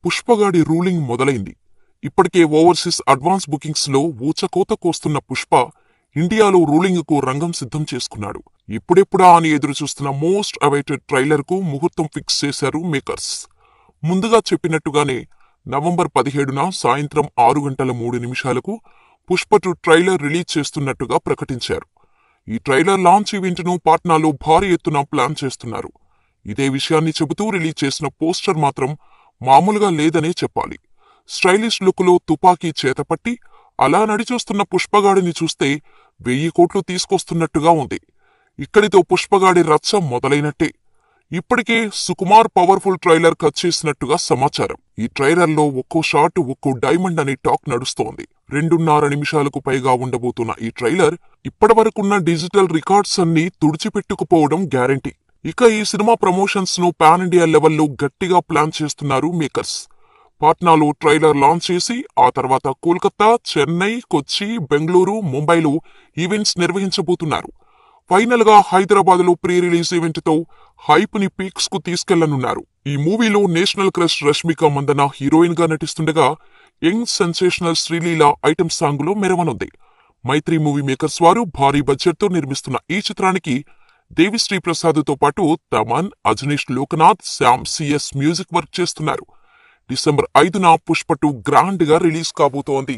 పుష్పగాడి ruling మొదలైంది. ఇప్పటికే overseas advance bookings లో ఊచకోత కోస్తున్న పుష్ప ఇండియాలో రూలింగ్ కు రంగం సిద్ధం చేసుకున్నాడు. ఇప్పుడెప్పుడా అని ఎదురుచూస్తున్న మోస్ట్ అవైటెడ్ ట్రైలర్ కు ముహూర్తం ఫిక్స్ చేశారు మేకర్స్. ముందుగా చెప్పినట్టుగానే నవంబర్ 17న సాయంత్రం 6:03 పుష్ప 2 ట్రైలర్ రిలీజ్ చేస్తున్నట్టుగా ప్రకటించారు. ఈ ట్రైలర్ లాంచ్ ఈవెంట్ ను పాట్నాలో భారీ ఎత్తున ప్లాన్ చేస్తున్నారు. ఇదే విషయాన్ని చెబుతూ రిలీజ్ చేసిన పోస్టర్ మాత్రం మామూలుగా లేదనే చెప్పాలి. స్టైలిష్ లుక్లో తుపాకీ చేతపట్టి అలా నడిచొస్తున్న పుష్పగాడిని చూస్తే 1000 కోట్లు తీసుకొస్తున్నట్టుగా ఉంది. ఇక్కడితో పుష్పగాడి రచ్చ మొదలైనట్టే. ఇప్పటికే సుకుమార్ పవర్ఫుల్ ట్రైలర్ కట్ చేసినట్టుగా సమాచారం. ఈ ట్రైలర్లో ఒక్కో షాట్ ఒక్కో డైమండ్ అనే టాక్ నడుస్తోంది. 2.5 నిమిషాలకు పైగా ఉండబోతున్న ఈ ట్రైలర్ ఇప్పటివరకున్న డిజిటల్ రికార్డ్స్ అన్నీ తుడిచిపెట్టుకుపోవడం గ్యారంటీ. ఇక ఈ సినిమా ప్రమోషన్స్ ను పాన్ ఇండియా లెవెల్లో గట్టిగా ప్లాన్ చేస్తున్నారు మేకర్స్. పాట్నాలో ట్రైలర్ లాంచ్ చేసి ఆ తర్వాత కోల్కతా, చెన్నై, కొచ్చి, బెంగళూరు, ముంబైలో ఈవెంట్స్ నిర్వహించబోతున్నారు. ఫైనల్ గా హైదరాబాద్ లో ప్రీ రిలీజ్ ఈవెంట్ తో హైప్ ని పీక్స్ కు తీసుకెళ్లనున్నారు. ఈ మూవీలో national crush Rashmika Mandanna heroine గా నటిస్తుండగా young sensational Sreeleela item song లో మెరవనుంది. మైత్రి మూవీ మేకర్స్ వారు భారీ బడ్జెట్ తో నిర్మిస్తున్న ఈ చిత్రానికి దేవిశ్రీ ప్రసాద్ తో పాటు Thaman, Ajaneesh Lokanath, Shyam CS music work చేస్తున్నారు. డిసెంబర్ 5న పుష్ప 2 గ్రాండ్ గా రిలీజ్ కాబోతోంది.